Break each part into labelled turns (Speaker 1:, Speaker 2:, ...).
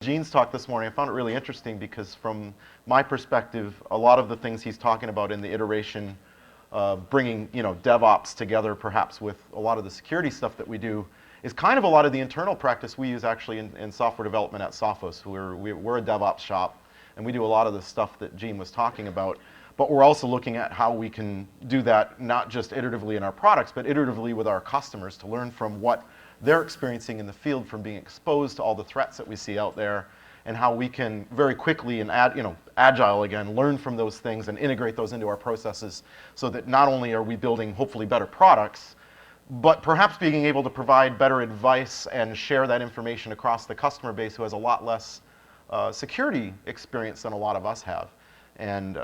Speaker 1: Gene's talk this morning, I found it really interesting because from my perspective, a lot of the things he's talking about in the iteration of bringing, DevOps together perhaps with a lot of the security stuff that we do is kind of a lot of the internal practice we use actually in software development at Sophos. We're a DevOps shop, and we do a lot of the stuff that Gene was talking about. But we're also looking at how we can do that not just iteratively in our products, but iteratively with our customers to learn from what they're experiencing in the field from being exposed to all the threats that we see out there, and how we can very quickly and agile again, learn from those things and integrate those into our processes so that not only are we building hopefully better products, but perhaps being able to provide better advice and share that information across the customer base who has a lot less security experience than a lot of us have. And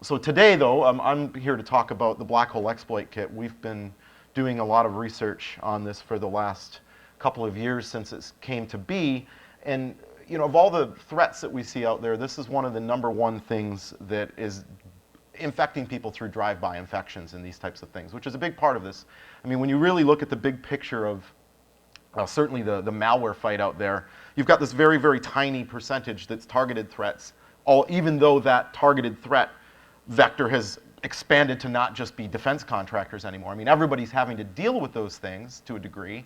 Speaker 1: so today, though, I'm here to talk about the Black Hole Exploit Kit. We've been doing a lot of research on this for the last couple of years since it came to be. And of all the threats that we see out there, this is one of the #1 things that is infecting people through drive-by infections and these types of things, which is a big part of this. I mean, when you really look at the big picture of certainly the malware fight out there, you've got this very, very tiny percentage that's targeted threats, even though that targeted threat vector has expanded to not just be defense contractors anymore. I mean, everybody's having to deal with those things to a degree,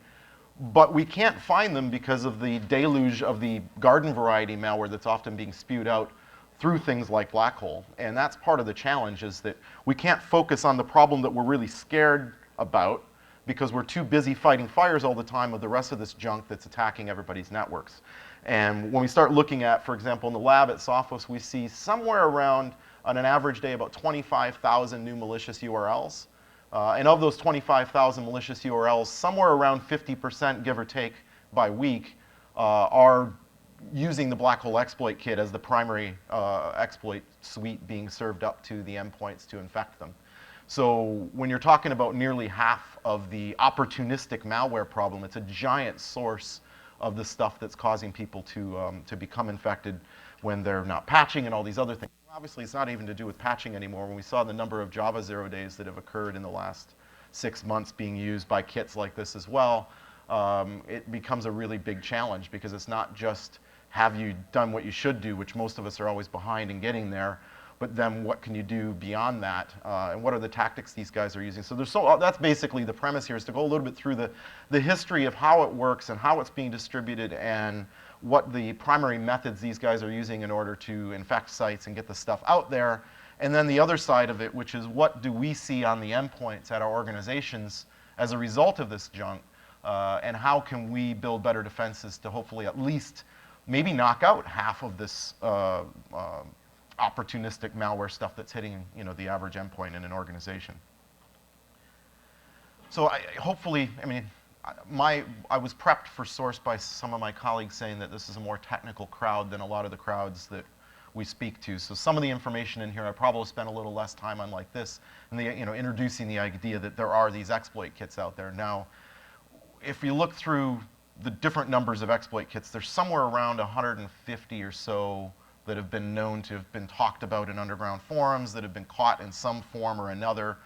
Speaker 1: but we can't find them because of the deluge of the garden variety malware that's often being spewed out through things like Black Hole. And that's part of the challenge, is that we can't focus on the problem that we're really scared about because we're too busy fighting fires all the time of the rest of this junk that's attacking everybody's networks. And when we start looking at, for example, in the lab at Sophos, we see somewhere around, on an average day, about 25,000 new malicious URLs. And of those 25,000 malicious URLs, somewhere around 50%, give or take, by week, are using the Black Hole Exploit Kit as the primary exploit suite being served up to the endpoints to infect them. So when you're talking about nearly half of the opportunistic malware problem, it's a giant source of the stuff that's causing people to become infected when they're not patching and all these other things. Obviously, it's not even to do with patching anymore. When we saw the number of Java 0 days that have occurred in the last 6 months being used by kits like this as well, it becomes a really big challenge because it's not just have you done what you should do, which most of us are always behind in getting there, but then what can you do beyond that, and what are the tactics these guys are using. So that's basically the premise here, is to go a little bit through the history of how it works and how it's being distributed and what the primary methods these guys are using in order to infect sites and get the stuff out there. And then the other side of it, which is what do we see on the endpoints at our organizations as a result of this junk, and how can we build better defenses to hopefully at least maybe knock out half of this opportunistic malware stuff that's hitting the average endpoint in an organization. So hopefully, I mean, I was prepped for source by some of my colleagues saying that this is a more technical crowd than a lot of the crowds that we speak to. So some of the information in here I probably spent a little less time on like this, and introducing the idea that there are these exploit kits out there. Now, if you look through the different numbers of exploit kits, there's somewhere around 150 or so that have been known to have been talked about in underground forums, that have been caught in some form or another.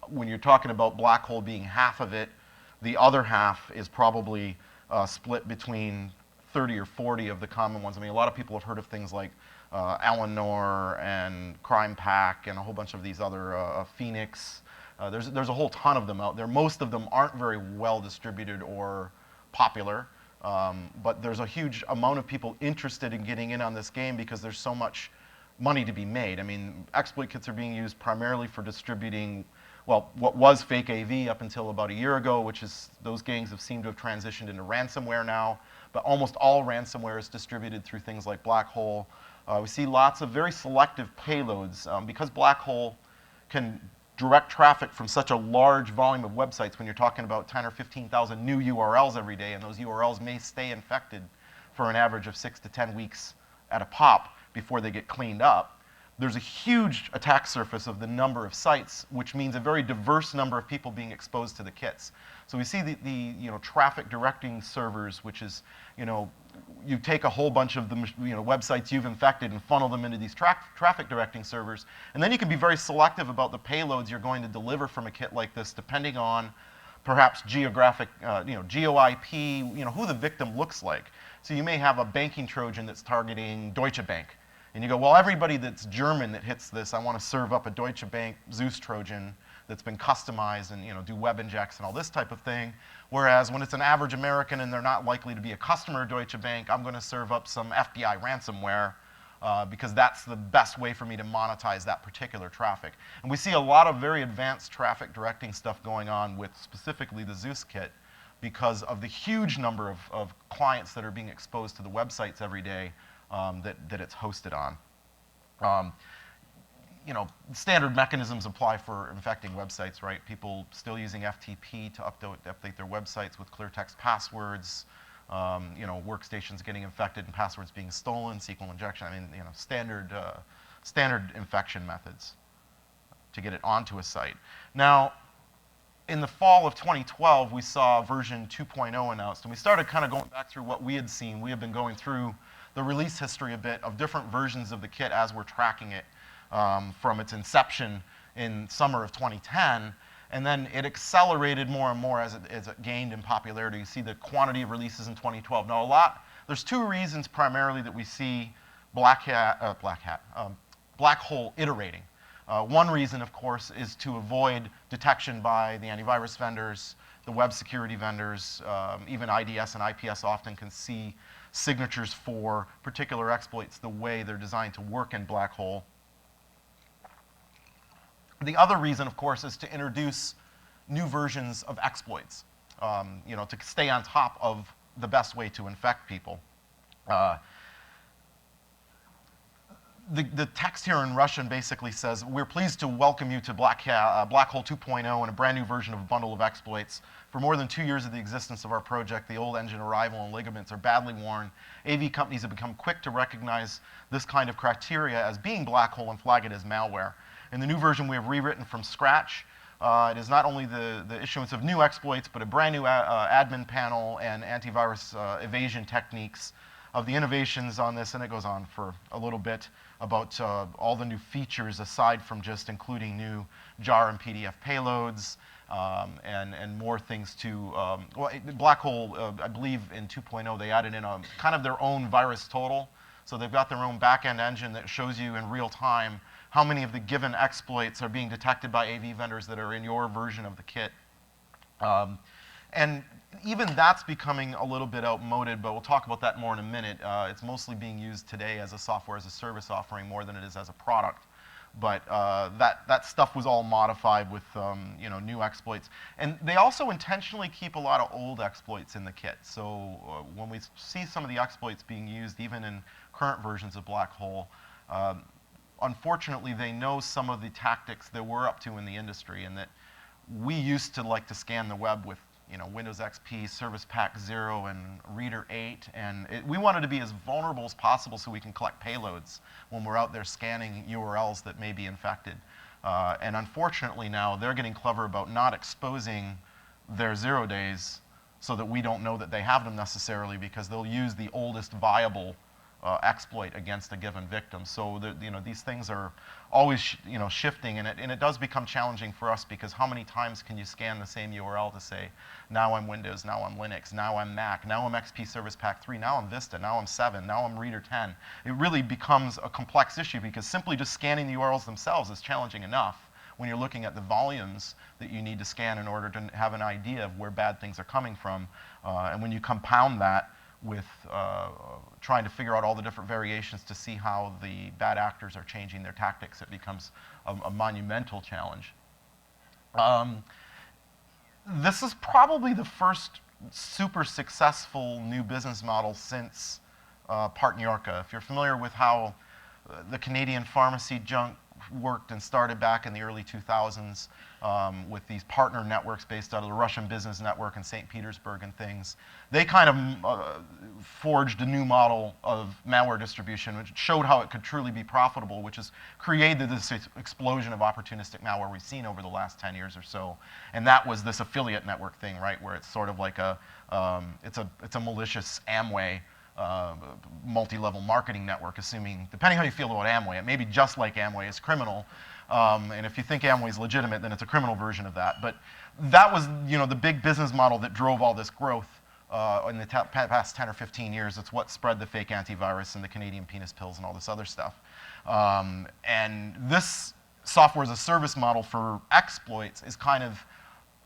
Speaker 1: When you're talking about Black Hole being half of it, the other half is probably split between 30 or 40 of the common ones. I mean, a lot of people have heard of things like Alanor and Crime Pack and a whole bunch of these other Phoenix. There's a whole ton of them out there. Most of them aren't very well distributed or popular, but there's a huge amount of people interested in getting in on this game because there's so much money to be made. I mean, exploit kits are being used primarily for distributing, well, what was fake AV up until about a year ago, which is those gangs have seemed to have transitioned into ransomware now, but almost all ransomware is distributed through things like Black Hole. We see lots of very selective payloads. Because Black Hole can direct traffic from such a large volume of websites, when you're talking about 10 or 15,000 new URLs every day, and those URLs may stay infected for an average of 6 to 10 weeks at a pop before they get cleaned up, there's a huge attack surface of the number of sites, which means a very diverse number of people being exposed to the kits. So we see the traffic directing servers, which is, you take a whole bunch of the websites you've infected and funnel them into these traffic directing servers, and then you can be very selective about the payloads you're going to deliver from a kit like this, depending on perhaps geographic, geo-IP, who the victim looks like. So you may have a banking Trojan that's targeting Deutsche Bank. And you go, well, everybody that's German that hits this, I want to serve up a Deutsche Bank Zeus Trojan that's been customized and do web injects and all this type of thing. Whereas when it's an average American and they're not likely to be a customer of Deutsche Bank, I'm going to serve up some FBI ransomware because that's the best way for me to monetize that particular traffic. And we see a lot of very advanced traffic directing stuff going on with specifically the Zeus kit because of the huge number of clients that are being exposed to the websites every day that it's hosted on. Standard mechanisms apply for infecting websites, right? People still using FTP to update their websites with clear text passwords. Workstations getting infected and passwords being stolen, SQL injection. I mean, standard infection methods to get it onto a site. Now, in the fall of 2012, we saw version 2.0 announced, and we started kind of going back through what we had seen. We have been going through the release history a bit of different versions of the kit as we're tracking it from its inception in summer of 2010. And then it accelerated more and more as it gained in popularity. You see the quantity of releases in 2012. Now, there's two reasons primarily that we see black hole iterating. One reason, of course, is to avoid detection by the antivirus vendors, the web security vendors. Even IDS and IPS often can see signatures for particular exploits the way they're designed to work in black hole. The other reason, of course, is to introduce new versions of exploits, to stay on top of the best way to infect people. The text here in Russian basically says, we're pleased to welcome you to Black Hole 2.0 and a brand new version of a bundle of exploits. For more than 2 years of the existence of our project, the old engine arrival and ligaments are badly worn. AV companies have become quick to recognize this kind of criteria as being black hole and flag it as malware. In the new version, we have rewritten from scratch. It is not only the issuance of new exploits, but a brand new admin panel and antivirus evasion techniques. Of the innovations on this, and it goes on for a little bit about all the new features aside from just including new JAR and PDF payloads and more things to, Black Hole, I believe in 2.0 they added in a kind of their own virus total. So they've got their own back-end engine that shows you in real time how many of the given exploits are being detected by AV vendors that are in your version of the kit. And even that's becoming a little bit outmoded, but we'll talk about that more in a minute. It's mostly being used today as a software as a service offering more than it is as a product. But that stuff was all modified with new exploits. And they also intentionally keep a lot of old exploits in the kit. So when we see some of the exploits being used, even in current versions of Black Hole, unfortunately, they know some of the tactics that we're up to in the industry, and that we used to like to scan the web with Windows XP, Service Pack 0, and Reader 8, and we wanted to be as vulnerable as possible so we can collect payloads when we're out there scanning URLs that may be infected. And unfortunately now, they're getting clever about not exposing their 0 days so that we don't know that they have them necessarily, because they'll use the oldest viable exploit against a given victim. So these things are always shifting, and it does become challenging for us, because how many times can you scan the same URL to say, now I'm Windows, now I'm Linux, now I'm Mac, now I'm XP Service Pack 3, now I'm Vista, now I'm 7, now I'm Reader 10. It really becomes a complex issue, because simply just scanning the URLs themselves is challenging enough when you're looking at the volumes that you need to scan in order to have an idea of where bad things are coming from. And when you compound that with trying to figure out all the different variations to see how the bad actors are changing their tactics, it becomes a monumental challenge. This is probably the first super successful new business model since Partnerka. If you're familiar with how the Canadian pharmacy junk worked and started back in the early 2000s with these partner networks based out of the Russian Business Network in St. Petersburg and things. They kind of forged a new model of malware distribution, which showed how it could truly be profitable, which has created this explosion of opportunistic malware we've seen over the last 10 years or so. And that was this affiliate network thing, right, where it's sort of like it's a malicious Amway multi-level marketing network, assuming, depending how you feel about Amway, it may be just like Amway is criminal, and if you think Amway is legitimate, then it's a criminal version of that. But that was, the big business model that drove all this growth in the past 10 or 15 years. It's what spread the fake antivirus and the Canadian penis pills and all this other stuff. And this software as a service model for exploits is kind of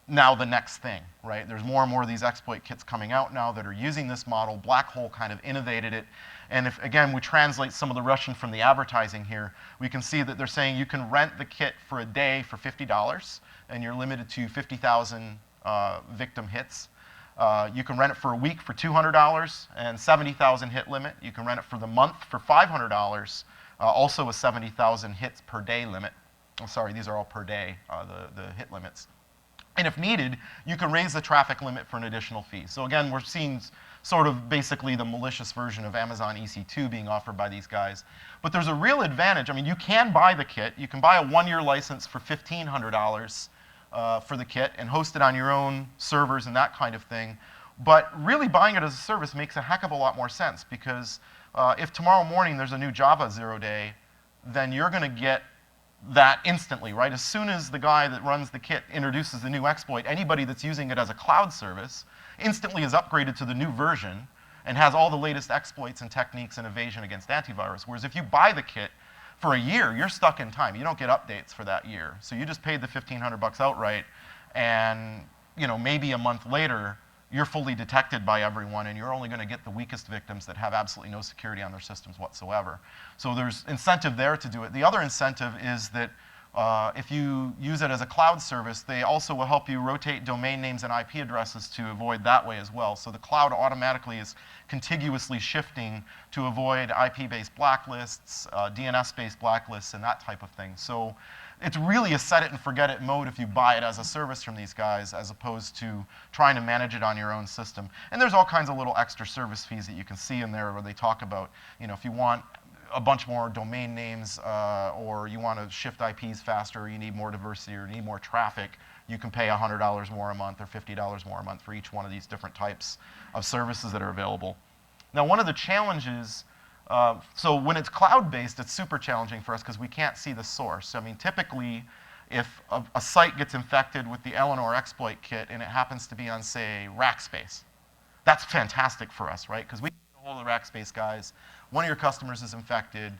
Speaker 1: now the next thing, right? There's more and more of these exploit kits coming out now that are using this model. Black Hole kind of innovated it. And if, again, we translate some of the Russian from the advertising here, we can see that they're saying you can rent the kit for a day for $50, and you're limited to 50,000 victim hits. You can rent it for a week for $200 and 70,000 hit limit. You can rent it for the month for $500, also a 70,000 hits per day limit. Oh, sorry, these are all per day, the hit limits. And if needed, you can raise the traffic limit for an additional fee. So again, we're seeing sort of basically the malicious version of Amazon EC2 being offered by these guys. But there's a real advantage. I mean, you can buy the kit. You can buy a one-year license for $1,500 for the kit and host it on your own servers and that kind of thing. But really buying it as a service makes a heck of a lot more sense, because if tomorrow morning there's a new Java 0-day, then you're going to get that instantly, right? As soon as the guy that runs the kit introduces the new exploit, anybody that's using it as a cloud service instantly is upgraded to the new version and has all the latest exploits and techniques and evasion against antivirus. Whereas if you buy the kit for a year, you're stuck in time. You don't get updates for that year. So you just paid the $1,500 outright, and maybe a month later, you're fully detected by everyone, and you're only going to get the weakest victims that have absolutely no security on their systems whatsoever. So there's incentive there to do it. The other incentive is that if you use it as a cloud service, they also will help you rotate domain names and IP addresses to avoid that way as well. So the cloud automatically is contiguously shifting to avoid IP-based blacklists, DNS-based blacklists, and that type of thing. So it's really a set-it-and-forget-it mode if you buy it as a service from these guys, as opposed to trying to manage it on your own system. And there's all kinds of little extra service fees that you can see in there where they talk about, if you want a bunch more domain names, or you want to shift IPs faster, or you need more diversity, or you need more traffic, you can pay $100 more a month or $50 more a month for each one of these different types of services that are available. Now, one of the challenges, so when it's cloud-based, it's super challenging for us because we can't see the source. I mean, typically, if a site gets infected with the Eleanor exploit kit and it happens to be on, say, Rackspace, that's fantastic for us, right? Because we get a hold of the Rackspace guys. One of your customers is infected.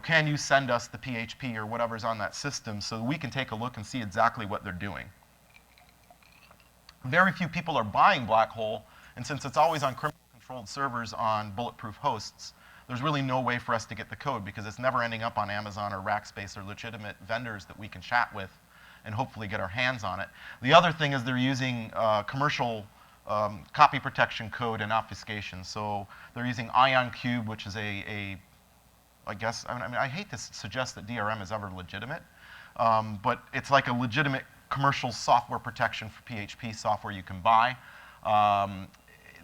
Speaker 1: Can you send us the PHP or whatever's on that system so we can take a look and see exactly what they're doing? Very few people are buying Black Hole, and since it's always on criminal-controlled servers on bulletproof hosts, there's really no way for us to get the code because it's never ending up on Amazon or Rackspace or legitimate vendors that we can chat with and hopefully get our hands on it. The other thing is they're using commercial copy protection code and obfuscation. So they're using Ioncube, which is I hate to suggest that DRM is ever legitimate, but it's like a legitimate commercial software protection for PHP software you can buy.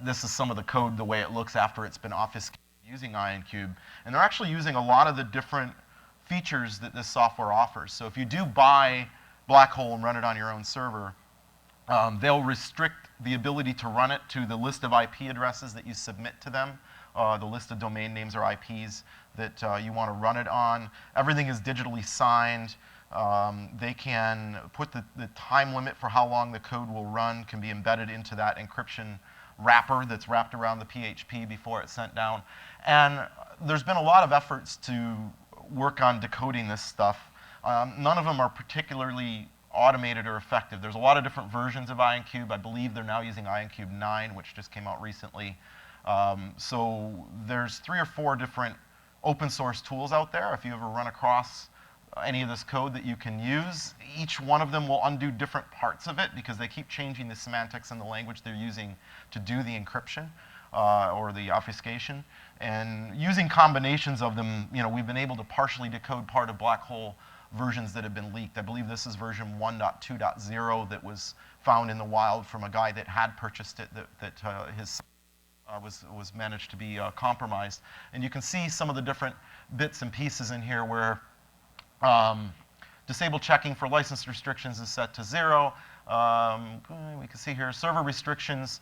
Speaker 1: This is some of the code, the way it looks after it's been obfuscated using Ioncube. And they're actually using a lot of the different features that this software offers. So if you do buy Black Hole and run it on your own server, they'll restrict the ability to run it to the list of IP addresses that you submit to them, the list of domain names or IPs that you want to run it on. Everything is digitally signed. They can put the time limit for how long the code will run can be embedded into that encryption wrapper that's wrapped around the PHP before it's sent down. And there's been a lot of efforts to work on decoding this stuff. None of them are particularly automated or effective. There's a lot of different versions of Ioncube. I believe they're now using Ioncube 9, which just came out recently. So there's 3 or 4 different open source tools out there. If you ever run across any of this code that you can use, each one of them will undo different parts of it because they keep changing the semantics and the language they're using to do the encryption or the obfuscation. And using combinations of them, we've been able to partially decode part of Black Hole versions that have been leaked. I believe this is version 1.2.0 that was found in the wild from a guy that had purchased it, that his was managed to be compromised. And you can see some of the different bits and pieces in here where disable checking for license restrictions is set to 0. We can see here server restrictions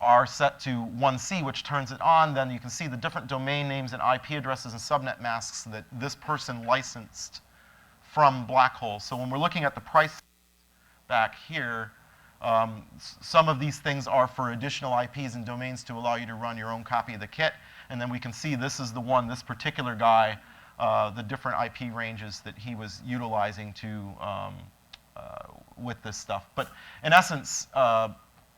Speaker 1: are set to 1C, which turns it on. Then you can see the different domain names and IP addresses and subnet masks that this person licensed from Black Hole. So when we're looking at the price back here, Some of these things are for additional IPs and domains to allow you to run your own copy of the kit. And then we can see this is the one, this particular guy, the different IP ranges that he was utilizing to with this stuff. But in essence,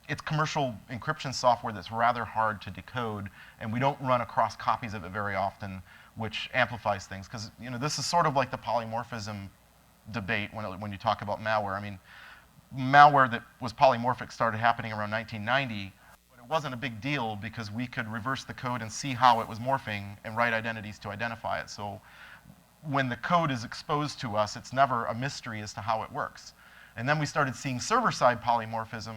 Speaker 1: it's commercial encryption software that's rather hard to decode, and we don't run across copies of it very often, which amplifies things. Because this is sort of like the polymorphism debate when you talk about malware. I mean, malware that was polymorphic started happening around 1990, but it wasn't a big deal because we could reverse the code and see how it was morphing and write identities to identify it. So when the code is exposed to us, it's never a mystery as to how it works. And then we started seeing server-side polymorphism,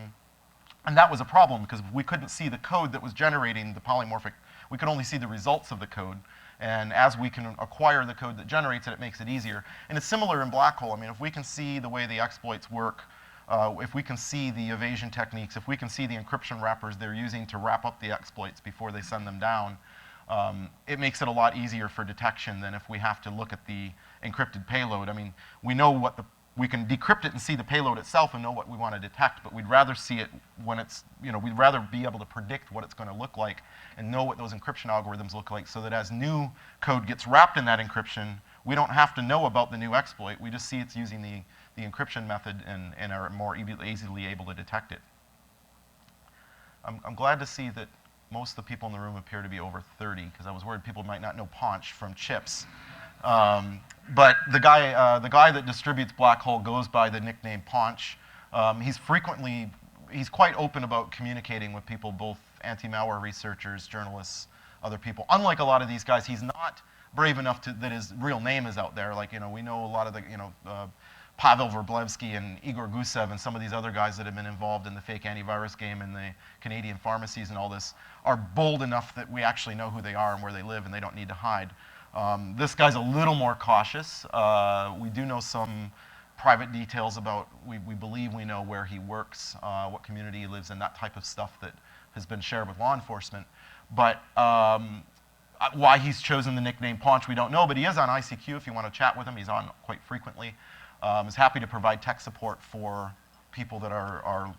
Speaker 1: and that was a problem because we couldn't see the code that was generating the polymorphic. We could only see the results of the code. And as we can acquire the code that generates it, it makes it easier. And it's similar in black hole. I mean, if we can see the way the exploits work, if we can see the evasion techniques, if we can see the encryption wrappers they're using to wrap up the exploits before they send them down, it makes it a lot easier for detection than if we have to look at the encrypted payload. I mean, we know what we can decrypt it and see the payload itself and know what we want to detect, but we'd rather see it when it's, we'd rather be able to predict what it's going to look like and know what those encryption algorithms look like so that as new code gets wrapped in that encryption, we don't have to know about the new exploit. We just see it's using the encryption method and are more easily able to detect it. I'm glad to see that most of the people in the room appear to be over 30, because I was worried people might not know Ponch from chips. But the guy that distributes Black Hole goes by the nickname Ponch. He's quite open about communicating with people, both anti-malware researchers, journalists, other people. Unlike a lot of these guys, he's not brave enough that his real name is out there. Like, we know a lot of the, Pavel Verblevsky and Igor Gusev and some of these other guys that have been involved in the fake antivirus game and the Canadian pharmacies and all this are bold enough that we actually know who they are and where they live and they don't need to hide. This guy's a little more cautious. We do know some private details about, we believe we know where he works, what community he lives in, that type of stuff that has been shared with law enforcement. But why he's chosen the nickname Ponch, we don't know, but he is on ICQ if you want to chat with him. He's on quite frequently. Is happy to provide tech support for people that are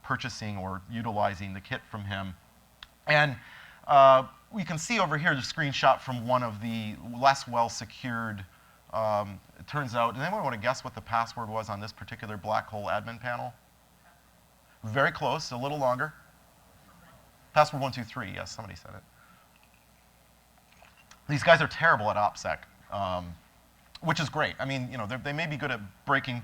Speaker 1: purchasing or utilizing the kit from him. And we can see over here the screenshot from one of the less well-secured, it turns out, does anyone want to guess what the password was on this particular black hole admin panel? Very close, a little longer. Password 123, yes, somebody said it. These guys are terrible at OPSEC, which is great. I mean, they may be good at breaking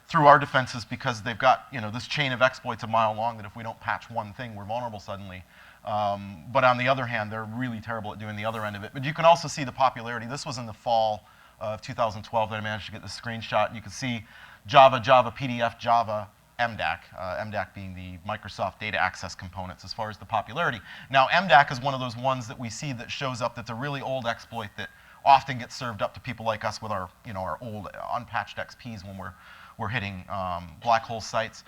Speaker 1: through our defenses because they've got, this chain of exploits a mile long that if we don't patch one thing, we're vulnerable suddenly. But on the other hand, they're really terrible at doing the other end of it. But you can also see the popularity. This was in the fall of 2012 that I managed to get the screenshot. You can see Java, PDF, Java, MDAC, MDAC being the Microsoft Data Access Components as far as the popularity. Now, MDAC is one of those ones that we see that shows up that's a really old exploit that often gets served up to people like us with our, our old unpatched XPs when we're hitting black hole sites.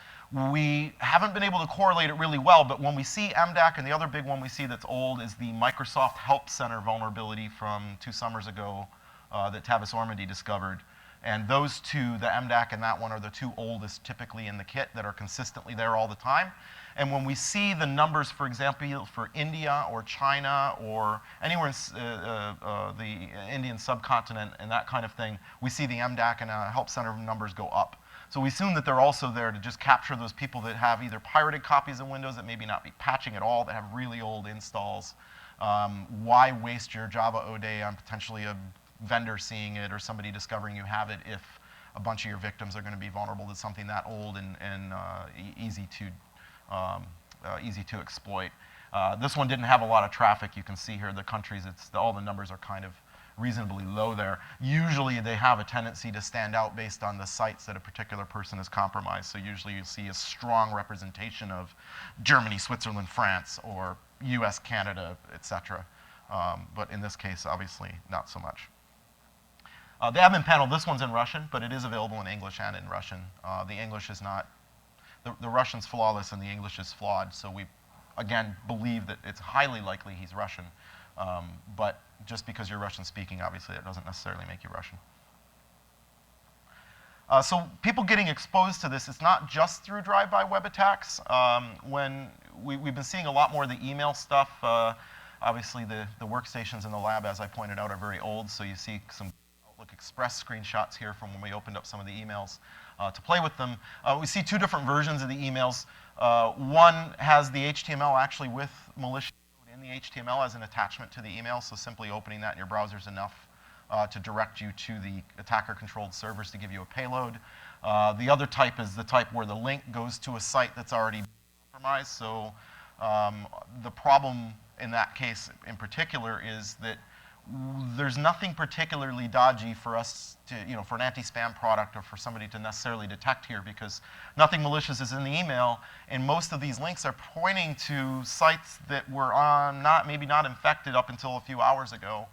Speaker 1: We haven't been able to correlate it really well, but when we see MDAC, and the other big one we see that's old is the Microsoft Help Center vulnerability from 2 summers ago that Tavis Ormandy discovered. And those two, the MDAC and that one, are the 2 oldest typically in the kit that are consistently there all the time. And when we see the numbers, for example, for India or China or anywhere in the Indian subcontinent and that kind of thing, we see the MDAC and Help Center numbers go up. So we assume that they're also there to just capture those people that have either pirated copies of Windows that maybe not be patching at all, that have really old installs. Why waste your Java O-Day on potentially a vendor seeing it or somebody discovering you have it if a bunch of your victims are going to be vulnerable to something that old and easy to exploit. This one didn't have a lot of traffic. You can see here the countries, all the numbers are kind of reasonably low there. Usually they have a tendency to stand out based on the sites that a particular person has compromised. So usually you see a strong representation of Germany, Switzerland, France, or US, Canada, etc. But in this case, obviously, not so much. The admin panel, this one's in Russian, but it is available in English and in Russian. The English is not, the Russian's flawless and the English is flawed, so we, again, believe that it's highly likely he's Russian. But just because you're Russian speaking, obviously, that doesn't necessarily make you Russian. So people getting exposed to this, it's not just through drive-by web attacks. When we've been seeing a lot more of the email stuff. Obviously, the workstations in the lab, as I pointed out, are very old, so you see some Outlook Express screenshots here from when we opened up some of the emails to play with them. We see two different versions of the emails. One has the HTML actually with malicious code in the HTML as an attachment to the email, so simply opening that in your browser is enough to direct you to the attacker-controlled servers to give you a payload. The other type is the type where the link goes to a site that's already compromised. So the problem in that case in particular is that there's nothing particularly dodgy for us to, for an anti-spam product or for somebody to necessarily detect here, because nothing malicious is in the email, and most of these links are pointing to sites that were maybe not infected up until a few hours ago,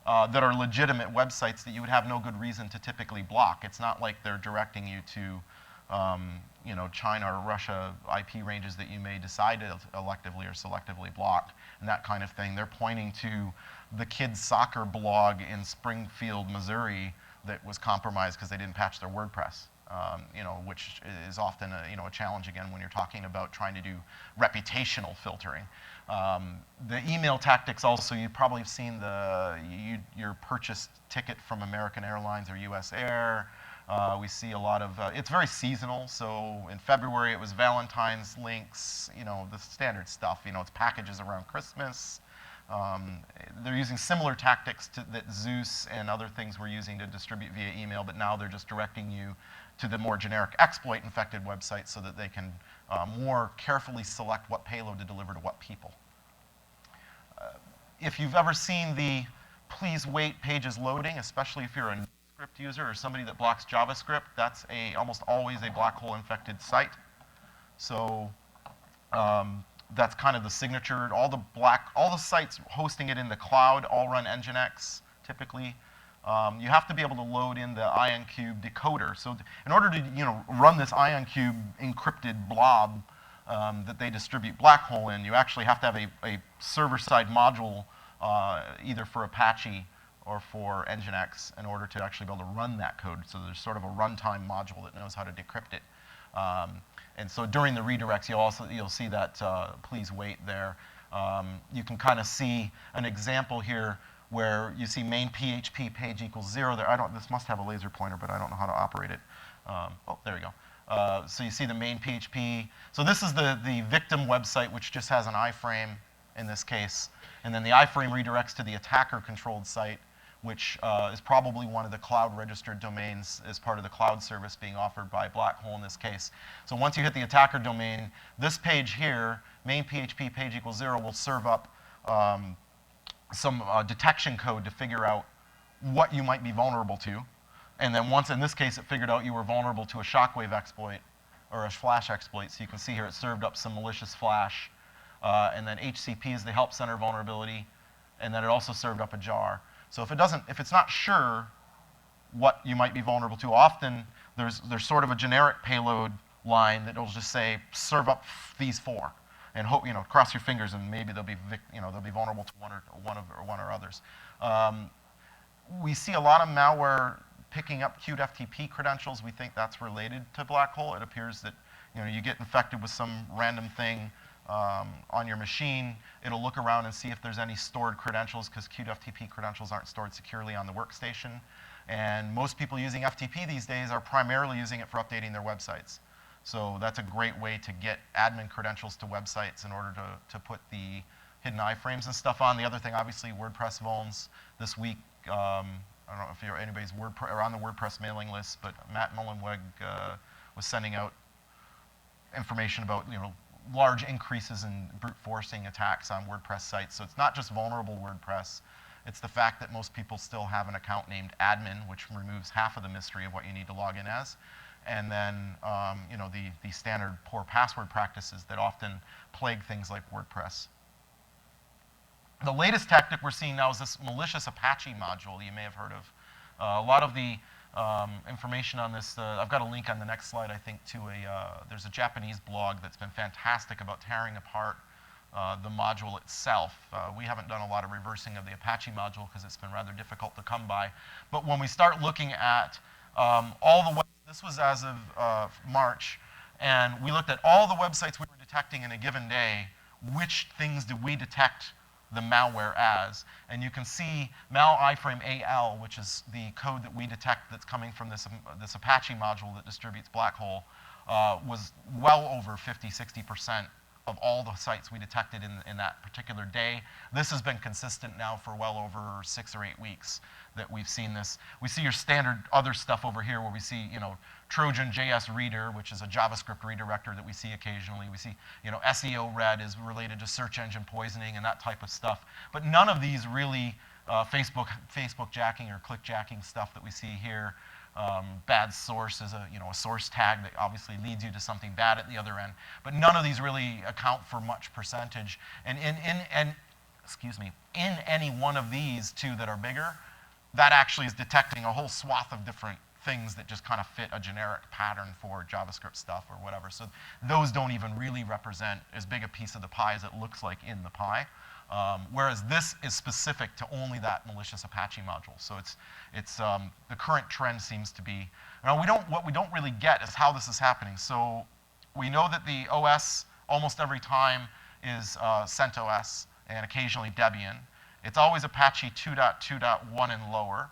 Speaker 1: that are legitimate websites that you would have no good reason to typically block. It's not like they're directing you to China or Russia IP ranges that you may decide to electively or selectively block and that kind of thing. They're pointing to the kids' soccer blog in Springfield, Missouri that was compromised because they didn't patch their WordPress, which is often a challenge again when you're talking about trying to do reputational filtering. The email tactics also, you've probably seen your purchase ticket from American Airlines or US Air. We see a lot of, it's very seasonal, so in February it was Valentine's links, the standard stuff, it's packages around Christmas. They're using similar tactics that Zeus and other things were using to distribute via email, but now they're just directing you to the more generic exploit-infected websites so that they can more carefully select what payload to deliver to what people. If you've ever seen the please wait pages loading, especially if you're a JavaScript user or somebody that blocks JavaScript, that's almost always a black hole infected site. So that's kind of the signature. All the sites hosting it in the cloud all run Nginx typically. You have to be able to load in the Ioncube decoder. So in order to run this Ioncube encrypted blob that they distribute black hole in, you actually have to have a server-side module either for Apache or for Nginx in order to actually be able to run that code. So there's sort of a runtime module that knows how to decrypt it. And so during the redirects, you'll see that please wait there. You can kind of see an example here where you see main PHP page equals 0 there. This must have a laser pointer, but I don't know how to operate it. Oh, there we go. So you see the main PHP. So this is the victim website, which just has an iframe in this case. And then the iframe redirects to the attacker-controlled site, which is probably one of the cloud-registered domains as part of the cloud service being offered by Blackhole in this case. So once you hit the attacker domain, this page here, main PHP page equals 0, will serve up some detection code to figure out what you might be vulnerable to. And then once, in this case, it figured out you were vulnerable to a shockwave exploit or a flash exploit. So you can see here it served up some malicious flash. And then HCP is the help center vulnerability. And then it also served up a jar. So if it's not sure what you might be vulnerable to, often there's sort of a generic payload line that will just say serve up these 4, and hope cross your fingers and maybe they'll be vulnerable to one or others. We see a lot of malware picking up queued FTP credentials. We think that's related to black hole. It appears that you get infected with some random thing on your machine. It'll look around and see if there's any stored credentials, because queued FTP credentials aren't stored securely on the workstation. And most people using FTP these days are primarily using it for updating their websites. So that's a great way to get admin credentials to websites in order to put the hidden iframes and stuff on. The other thing, obviously, WordPress vulns. This week, I don't know if anybody's on the WordPress mailing list, but Matt Mullenweg was sending out information about large increases in brute forcing attacks on WordPress sites. So it's not just vulnerable WordPress. It's the fact that most people still have an account named admin, which removes half of the mystery of what you need to log in as. And then the standard poor password practices that often plague things like WordPress. The latest tactic we're seeing now is this malicious Apache module you may have heard of. A lot of the information on this, I've got a link on the next slide, I think, to there's a Japanese blog that's been fantastic about tearing apart the module itself. We haven't done a lot of reversing of the Apache module because it's been rather difficult to come by. But when we start looking at all the websites This was as of March, and we looked at all the websites we were detecting in a given day. Which things did we detect the malware as? And you can see mal iframe AL, which is the code that we detect that's coming from this Apache module that distributes Black Hole, was well over 50, 60% of all the sites we detected in that particular day. This has been consistent now for well over 6 or 8 weeks that we've seen this. We see your standard other stuff over here where we see, Trojan JS reader, which is a JavaScript redirector that we see occasionally. We see, SEO red is related to search engine poisoning and that type of stuff. But none of these really Facebook jacking or click jacking stuff that we see here. Bad source is a source tag that obviously leads you to something bad at the other end. But none of these really account for much percentage. And in any one of these two that are bigger, that actually is detecting a whole swath of different things that just kind of fit a generic pattern for JavaScript stuff or whatever. So those don't even really represent as big a piece of the pie as it looks like in the pie. Whereas this is specific to only that malicious Apache module. So the current trend seems to be, what we don't really get is how this is happening. So we know that the OS almost every time is CentOS and occasionally Debian. It's always Apache 2.2.1 and lower.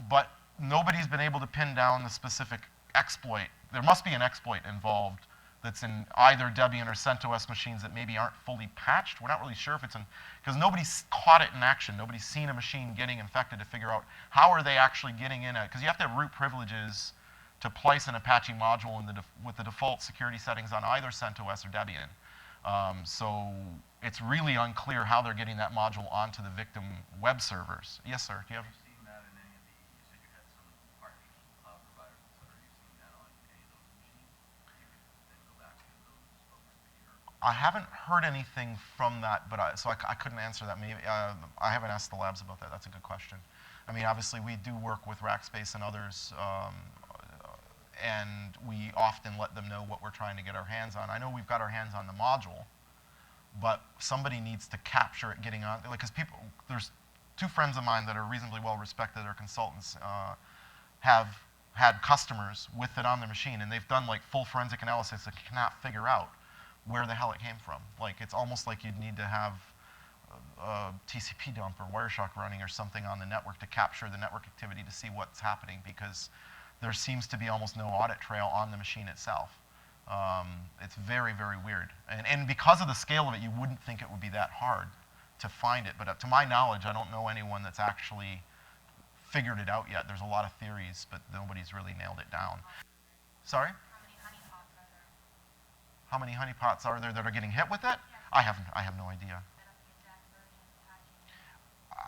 Speaker 1: But nobody's been able to pin down the specific exploit. There must be an exploit involved that's in either Debian or CentOS machines that maybe aren't fully patched. We're not really sure if it's in, because nobody's caught it in action. Nobody's seen a machine getting infected to figure out how are they actually getting in it. Because you have to have root privileges to place an Apache module with the default security settings on either CentOS or Debian. So it's really unclear how they're getting that module onto the victim web servers. Yes, sir. Do you have? I haven't heard anything from that, but so I couldn't answer that. Maybe I haven't asked the labs about that. That's a good question. I mean, obviously, we do work with Rackspace and others, and we often let them know what we're trying to get our hands on. I know we've got our hands on the module, but somebody needs to capture it getting on. Because there's two friends of mine that are reasonably well respected, they're consultants, have had customers with it on their machine, and they've done like full forensic analysis that cannot figure out where the hell it came from. Like, it's almost like you'd need to have a TCP dump or Wireshark running or something on the network to capture the network activity to see what's happening, because there seems to be almost no audit trail on the machine itself. It's very, very weird. And because of the scale of it, you wouldn't think it would be that hard to find it. But to my knowledge, I don't know anyone that's actually figured it out yet. There's a lot of theories, but nobody's really nailed it down. Sorry? How many honeypots are there that are getting hit with it? Yeah. I have no idea.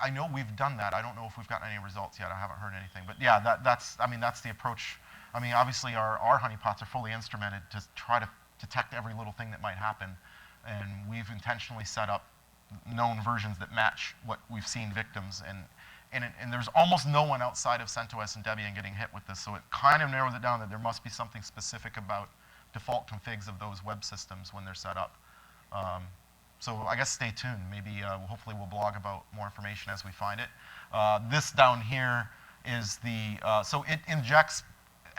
Speaker 1: I know we've done that. I don't know if we've gotten any results yet. I haven't heard anything. But yeah, that's the approach. I mean, obviously our honeypots are fully instrumented to try to detect every little thing that might happen. And we've intentionally set up known versions that match what we've seen victims. And there's almost no one outside of CentOS and Debian getting hit with this. So it kind of narrows it down that there must be something specific about default configs of those web systems when they're set up. So I guess stay tuned. Maybe hopefully we'll blog about more information as we find it. This down here is so it injects,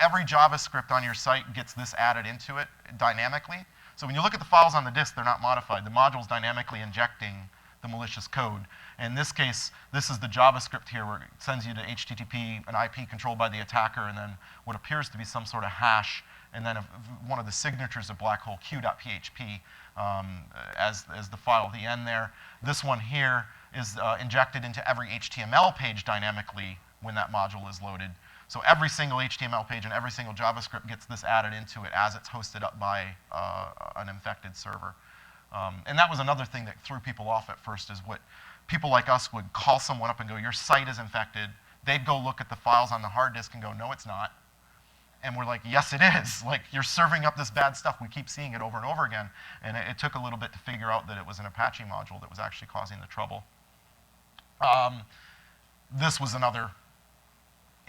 Speaker 1: every JavaScript on your site gets this added into it dynamically. So when you look at the files on the disk, they're not modified. The module's dynamically injecting the malicious code. In this case, this is the JavaScript here where it sends you to HTTP, an IP controlled by the attacker, and then what appears to be some sort of hash, and then one of the signatures of black hole q.php as the file at the end there. This one here is injected into every HTML page dynamically when that module is loaded. So every single HTML page and every single JavaScript gets this added into it as it's hosted up by an infected server. And that was another thing that threw people off at first, is what people like us would call someone up and go, your site is infected. They'd go look at the files on the hard disk and go, no, it's not. And we're like, yes, it is. Like, you're serving up this bad stuff. We keep seeing it over and over again. And it took a little bit to figure out that it was an Apache module that was actually causing the trouble. This was another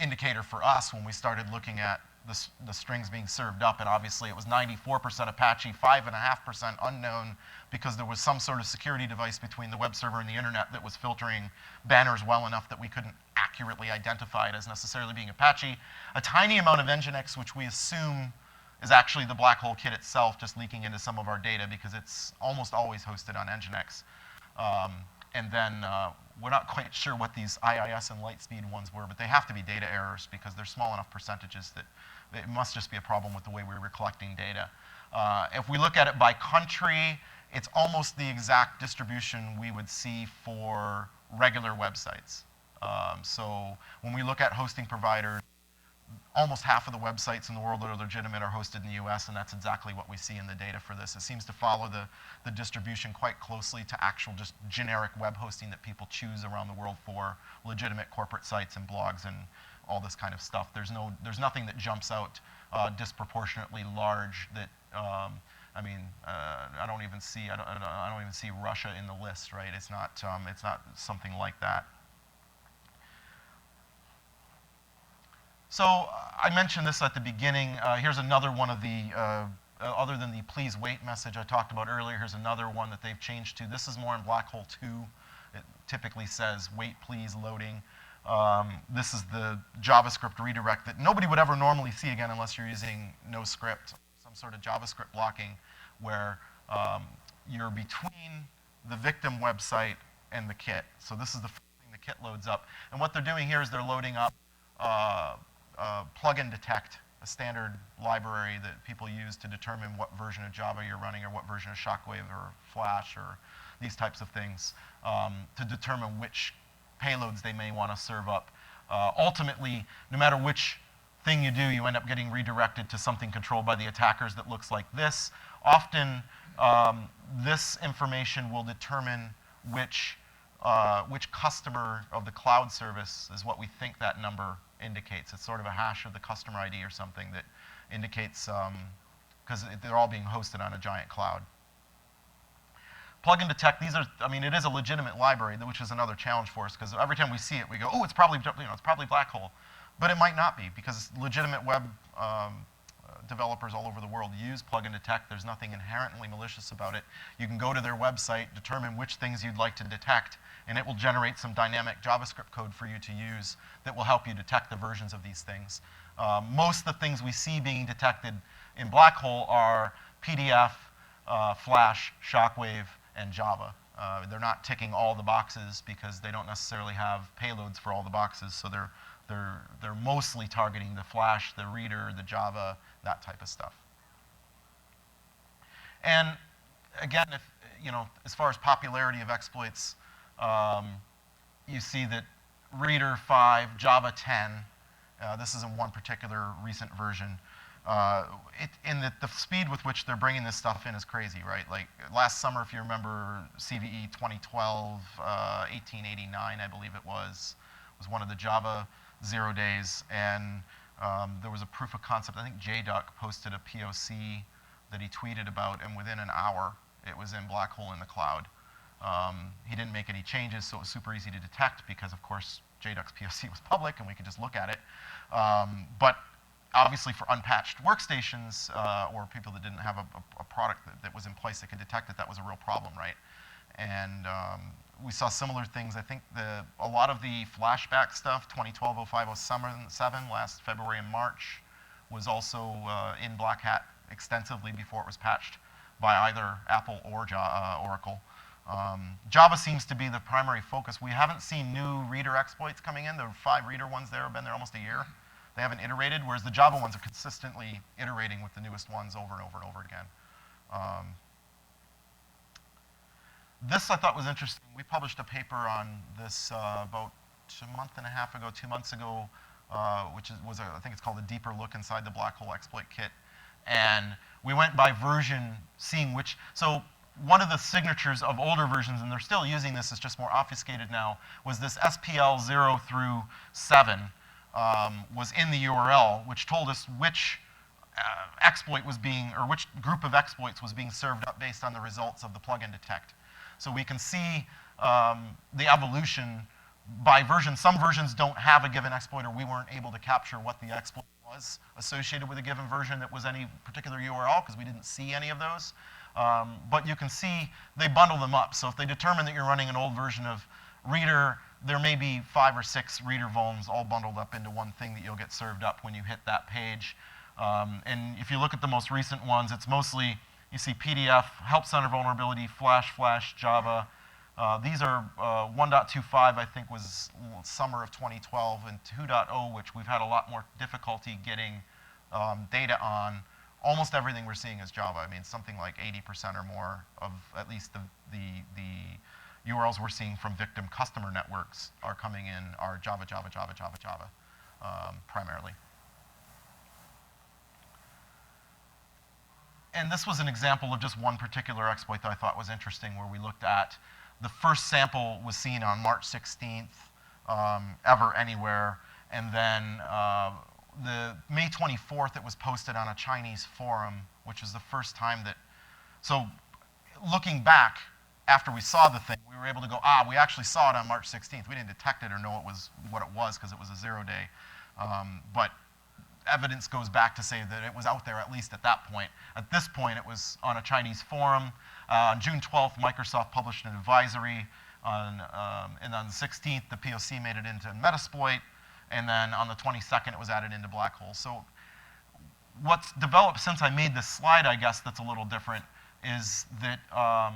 Speaker 1: indicator for us when we started looking at the strings being served up, and obviously it was 94% Apache, 5.5% unknown, because there was some sort of security device between the web server and the internet that was filtering banners well enough that we couldn't accurately identify it as necessarily being Apache. A tiny amount of Nginx, which we assume is actually the black hole kit itself just leaking into some of our data because it's almost always hosted on Nginx. And then we're not quite sure what these IIS and Lightspeed ones were, but they have to be data errors because they're small enough percentages that it must just be a problem with the way we were collecting data. If we look at it by country, it's almost the exact distribution we would see for regular websites. So when we look at hosting providers, almost half of the websites in the world that are legitimate are hosted in the US, and that's exactly what we see in the data for this. It seems to follow the distribution quite closely to actual just generic web hosting that people choose around the world for legitimate corporate sites and blogs and all this kind of stuff. There's nothing that jumps out disproportionately large that, I don't even see Russia in the list, right? It's not something like that. So I mentioned this at the beginning. Here's another one of the, other than the please wait message I talked about earlier, here's another one that they've changed to. This is more in Black Hole 2. It typically says wait please loading. This is the JavaScript redirect that nobody would ever normally see again unless you're using no script, some sort of JavaScript blocking where you're between the victim website and the kit. So this is the first thing the kit loads up. And what they're doing here is they're loading up plugin detect, a standard library that people use to determine what version of Java you're running or what version of Shockwave or Flash or these types of things to determine which payloads they may want to serve up. Ultimately, no matter which thing you do, you end up getting redirected to something controlled by the attackers that looks like this. Often, this information will determine which customer of the cloud service is what we think that number indicates. It's sort of a hash of the customer ID or something that indicates, because they're all being hosted on a giant cloud. Plugin detect, these are, it is a legitimate library, which is another challenge for us, because every time we see it, we go, oh, it's probably Black Hole. But it might not be, because legitimate web developers all over the world use plugin detect. There's nothing inherently malicious about it. You can go to their website, determine which things you'd like to detect, and it will generate some dynamic JavaScript code for you to use that will help you detect the versions of these things. Most of the things we see being detected in Black Hole are PDF, Flash, Shockwave, and Java. They're not ticking all the boxes because they don't necessarily have payloads for all the boxes, so they're mostly targeting the Flash, the reader, the Java, that type of stuff. And again, as far as popularity of exploits, you see that Reader 5, Java 10, this is in one particular recent version. The speed with which they're bringing this stuff in is crazy, right? Like last summer, if you remember, CVE 2012, 1889, I believe it was one of the Java 0 days, and there was a proof of concept. I think JDuck posted a POC that he tweeted about, and within an hour, it was in Black Hole in the cloud. He didn't make any changes, so it was super easy to detect because, of course, JDuck's POC was public, and we could just look at it. But obviously, for unpatched workstations or people that didn't have a product that was in place that could detect it, that was a real problem, right? And we saw similar things. I think a lot of the flashback stuff, 2012, 05, 07, last February and March, was also in Black Hat extensively before it was patched by either Apple or Oracle. Java seems to be the primary focus. We haven't seen new reader exploits coming in. There are 5 reader ones there, have been there almost a year. They haven't iterated, whereas the Java ones are consistently iterating with the newest ones over and over and over again. This I thought was interesting. We published a paper on this about a month and a half ago, 2 months ago, which I think it's called a deeper look inside the Black Hole exploit kit. And we went by version, seeing which, so one of the signatures of older versions, and they're still using this, it's just more obfuscated now, was this SPL 0 through 7 was in the URL, which told us which exploit was being, or which group of exploits was being served up based on the results of the plugin detect. So we can see the evolution by version. Some versions don't have a given exploit, or we weren't able to capture what the exploit was associated with a given version that was any particular URL, because we didn't see any of those. But you can see they bundle them up. So if they determine that you're running an old version of reader, there may be 5 or 6 reader vulns all bundled up into one thing that you'll get served up when you hit that page. And if you look at the most recent ones, it's mostly, you see PDF, Help Center vulnerability, Flash, Java. These are 1.25, I think, was summer of 2012, and 2.0, which we've had a lot more difficulty getting data on. Almost everything we're seeing is Java. I mean, something like 80% or more of at least the URLs we're seeing from victim customer networks are coming in are Java, primarily. And this was an example of just one particular exploit that I thought was interesting, where we looked at the first sample was seen on March 16th, ever, anywhere, and then the May 24th, it was posted on a Chinese forum, which is the first time that, so looking back, after we saw the thing, we were able to go, we actually saw it on March 16th. We didn't detect it or know it was what it was because it was a 0-day. But evidence goes back to say that it was out there at least at that point. At this point, it was on a Chinese forum. On June 12th, Microsoft published an advisory, and on the 16th, the POC made it into Metasploit, and then on the 22nd, it was added into Black Hole. So what's developed since I made this slide, I guess, that's a little different is that, I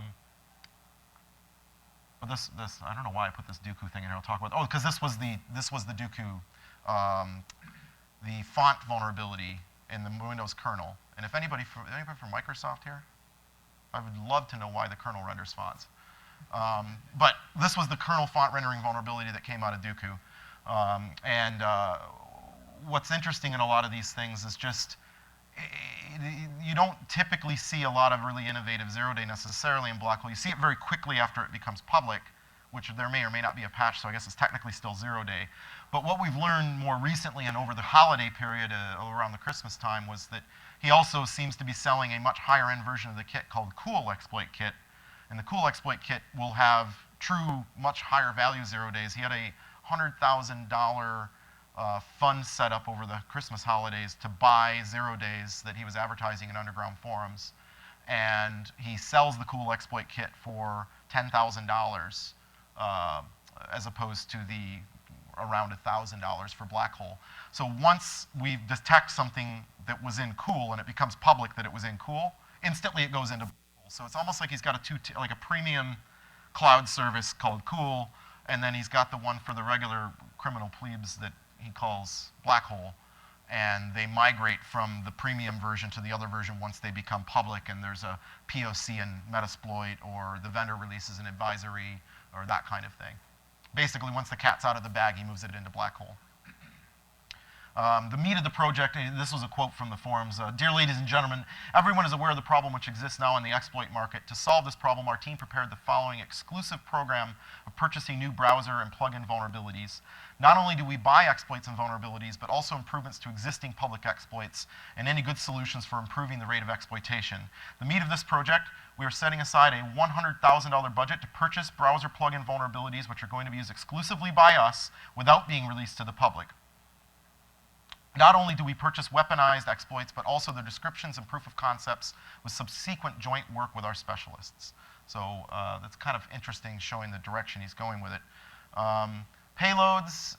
Speaker 1: don't know why I put this Dooku thing in here. I'll talk about, because this was the Dooku, the font vulnerability in the Windows kernel. And if anybody from Microsoft here? I would love to know why the kernel renders fonts. But this was the kernel font rendering vulnerability that came out of Dooku. What's interesting in a lot of these things is just, you don't typically see a lot of really innovative 0-day necessarily in Black Hole. You see it very quickly after it becomes public, which there may or may not be a patch, so I guess it's technically still 0-day. But what we've learned more recently and over the holiday period around the Christmas time was that he also seems to be selling a much higher end version of the kit called Cool Exploit Kit. And the Cool Exploit Kit will have true, much higher value 0-days. He had a $100,000 fund set up over the Christmas holidays to buy 0-days that he was advertising in underground forums. And he sells the Cool Exploit Kit for $10,000 as opposed to the around $1,000 for Black Hole. So once we detect something that was in Cool and it becomes public that it was in Cool, instantly it goes into Black Hole. So it's almost like he's got like a premium cloud service called Cool, and then he's got the one for the regular criminal plebes that he calls Black Hole. And they migrate from the premium version to the other version once they become public, and there's a POC in Metasploit, or the vendor releases an advisory, or that kind of thing. Basically, once the cat's out of the bag, he moves it into Black Hole. The meat of the project, this was a quote from the forums. Dear ladies and gentlemen, everyone is aware of the problem which exists now in the exploit market. To solve this problem, our team prepared the following exclusive program of purchasing new browser and plugin vulnerabilities. Not only do we buy exploits and vulnerabilities, but also improvements to existing public exploits and any good solutions for improving the rate of exploitation. The meat of this project, we are setting aside a $100,000 budget to purchase browser plugin vulnerabilities which are going to be used exclusively by us without being released to the public. Not only do we purchase weaponized exploits, but also their descriptions and proof of concepts with subsequent joint work with our specialists. So that's kind of interesting, showing the direction he's going with it. Payloads,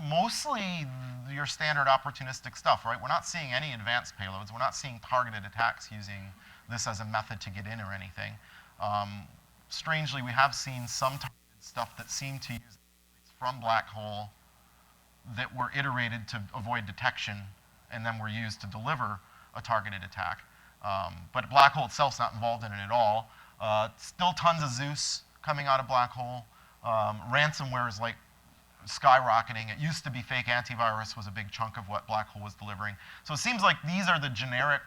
Speaker 1: mostly your standard opportunistic stuff, right? We're not seeing any advanced payloads. We're not seeing targeted attacks using this as a method to get in or anything. Strangely, we have seen some targeted stuff that seem to use exploits from Black Hole that were iterated to avoid detection and then were used to deliver a targeted attack. But Black Hole itself is not involved in it at all. Still tons of Zeus coming out of Black Hole. Ransomware is like skyrocketing. It used to be fake antivirus was a big chunk of what Black Hole was delivering. So it seems like these are the generic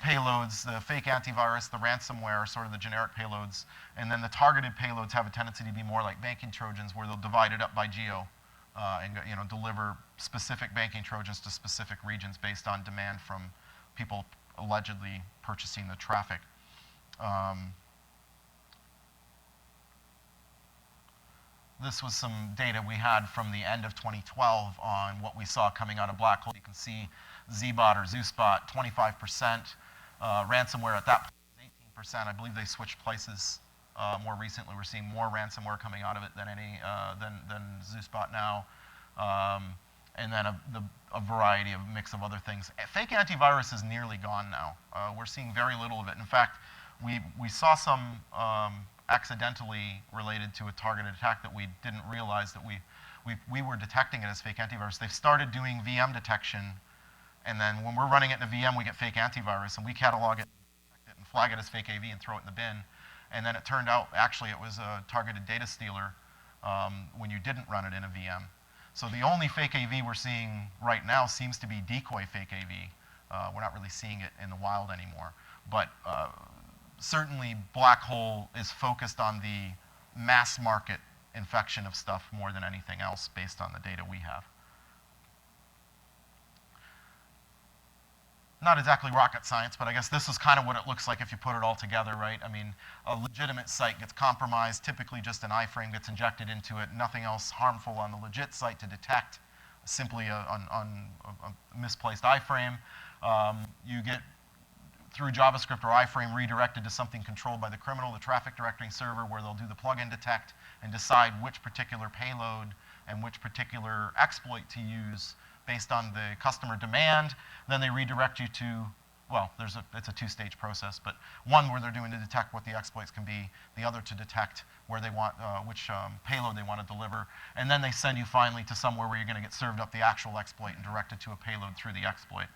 Speaker 1: payloads, the fake antivirus, the ransomware are sort of the generic payloads. And then the targeted payloads have a tendency to be more like banking Trojans, where they'll divide it up by geo. And deliver specific banking Trojans to specific regions based on demand from people allegedly purchasing the traffic. This was some data we had from the end of 2012 on what we saw coming out of Black Hole. You can see Zbot or Zeusbot, 25%. Ransomware at that point was 18%. I believe they switched places More recently, we're seeing more ransomware coming out of it than than Zeusbot now. And then a variety of mix of other things. Fake antivirus is nearly gone now. We're seeing very little of it. In fact, we saw some accidentally related to a targeted attack that we didn't realize that we were detecting it as fake antivirus. They've started doing VM detection, and then when we're running it in a VM, we get fake antivirus, and we catalog it and flag it as fake AV and throw it in the bin. And then it turned out, actually, it was a targeted data stealer when you didn't run it in a VM. So the only fake AV we're seeing right now seems to be decoy fake AV. We're not really seeing it in the wild anymore. But certainly, Black Hole is focused on the mass market infection of stuff more than anything else based on the data we have. Not exactly rocket science, but I guess this is kind of what it looks like if you put it all together, right? I mean, a legitimate site gets compromised, typically just an iframe gets injected into it, nothing else harmful on the legit site to detect, simply a misplaced iframe. You get, through JavaScript or iframe, redirected to something controlled by the criminal, the traffic directory server, where they'll do the plugin detect and decide which particular payload and which particular exploit to use based on the customer demand. Then they redirect you to, well, it's a two-stage process, but one where they're doing to detect what the exploits can be, the other to detect where they want, which payload they want to deliver, and then they send you finally to somewhere where you're going to get served up the actual exploit and directed to a payload through the exploit.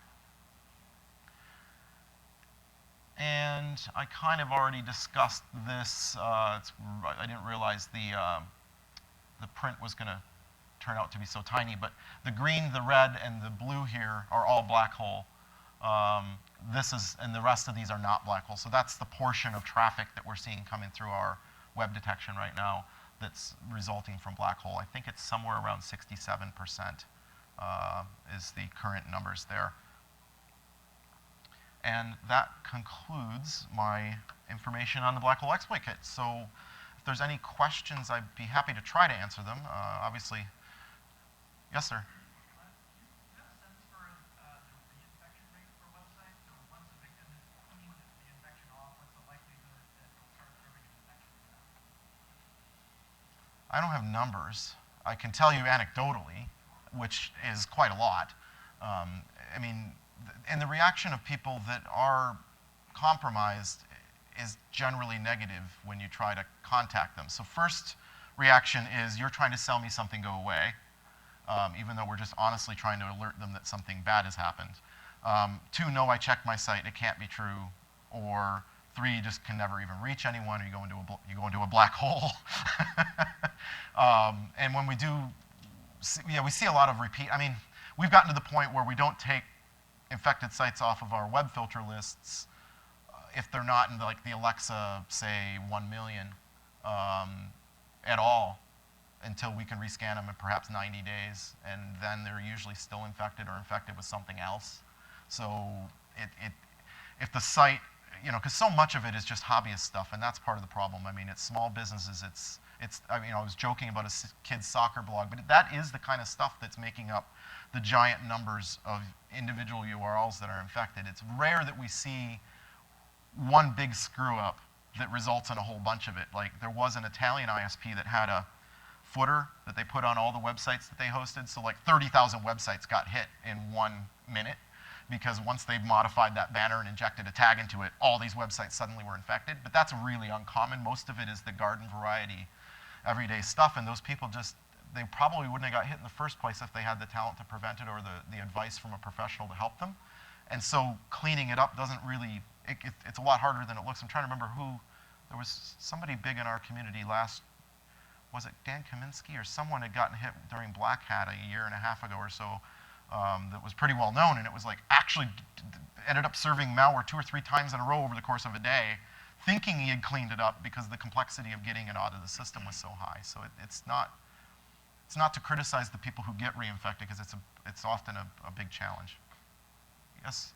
Speaker 1: And I kind of already discussed this. I didn't realize the print was going to turn out to be so tiny, but the green, the red, and the blue here are all black hole. And the rest of these are not black hole. So that's the portion of traffic that we're seeing coming through our web detection right now that's resulting from black hole. I think it's somewhere around 67% is the current numbers there. And that concludes my information on the black hole exploit kit. So if there's any questions, I'd be happy to try to answer them. Obviously, yes, sir. I don't have numbers. I can tell you anecdotally, which is quite a lot. I mean, and the reaction of people that are compromised is generally negative when you try to contact them. So first reaction is, you're trying to sell me something, go away, even though we're just honestly trying to alert them that something bad has happened. 2, no, I checked my site, it can't be true. Or 3, you just can never even reach anyone, or you go into a black hole. And when we do, we see a lot of repeat. I mean, we've gotten to the point where we don't take infected sites off of our web filter lists if they're not in the Alexa, say, 1 million at all, until we can rescan them in perhaps 90 days, and then they're usually still infected or infected with something else. So if the site, because so much of it is just hobbyist stuff, and that's part of the problem. I mean, it's small businesses. I was joking about a kid's soccer blog, but that is the kind of stuff that's making up the giant numbers of individual URLs that are infected. It's rare that we see one big screw-up that results in a whole bunch of it. Like, there was an Italian ISP that had a footer that they put on all the websites that they hosted, so like 30,000 websites got hit in 1 minute, because once they modified that banner and injected a tag into it, all these websites suddenly were infected. But that's really uncommon. Most of it is the garden variety everyday stuff, and those people they probably wouldn't have got hit in the first place if they had the talent to prevent it or the advice from a professional to help them. And so cleaning it up doesn't really, it's a lot harder than it looks. I'm trying to remember there was somebody big in our community was it Dan Kaminsky or someone had gotten hit during Black Hat a year and a half ago or so, that was pretty well known, and it was like actually ended up serving malware 2 or 3 times in a row over the course of a day, thinking he had cleaned it up because the complexity of getting it out of the system was so high. So it's not to criticize the people who get reinfected, because it's often a big challenge. Yes?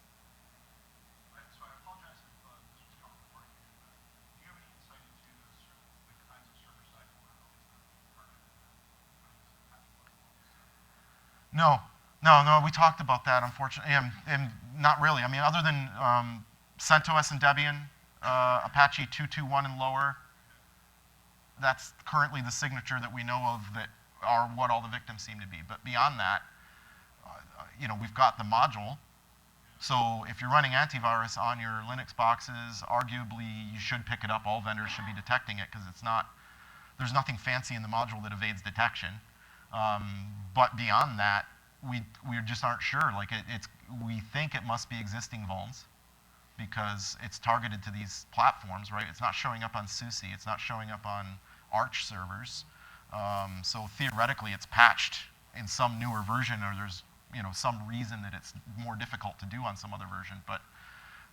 Speaker 2: So I apologize if this was covered before you did, but do you have any insight into the kinds of server-side vulnerabilities that are targeted?
Speaker 1: No, we talked about that, unfortunately, and not really. I mean, other than CentOS and Debian, Apache 2.2.1 and lower, that's currently the signature that we know of that are what all the victims seem to be. But beyond that, you know, we've got the module. So if you're running antivirus on your Linux boxes, arguably you should pick it up. All vendors should be detecting it because it's not, there's nothing fancy in the module that evades detection. But beyond that, we just aren't sure. Like we think it must be existing vulns because it's targeted to these platforms, right? It's not showing up on SUSE. It's not showing up on Arch servers. So theoretically, it's patched in some newer version, or there's some reason that it's more difficult to do on some other version. But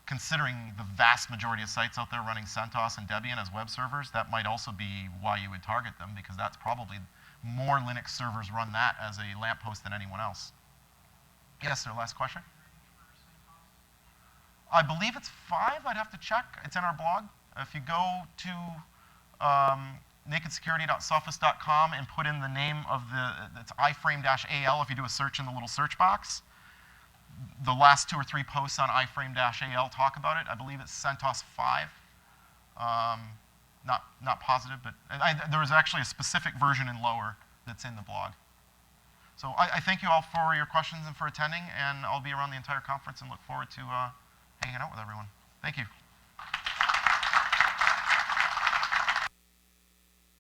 Speaker 1: considering the vast majority of sites out there running CentOS and Debian as web servers, that might also be why you would target them, because that's probably more Linux servers run that as a lamppost than anyone else. Yes, sir, last question? I believe it's 5. I'd have to check. It's in our blog. If you go to nakedsecurity.sophos.com and put in the name of it's iframe-al if you do a search in the little search box. The last 2 or 3 posts on iframe-al talk about it. I believe it's CentOS 5. Not positive, but there was actually a specific version in lower that's in the blog. So I thank you all for your questions and for attending, and I'll be around the entire conference and look forward to hanging out with everyone. Thank you.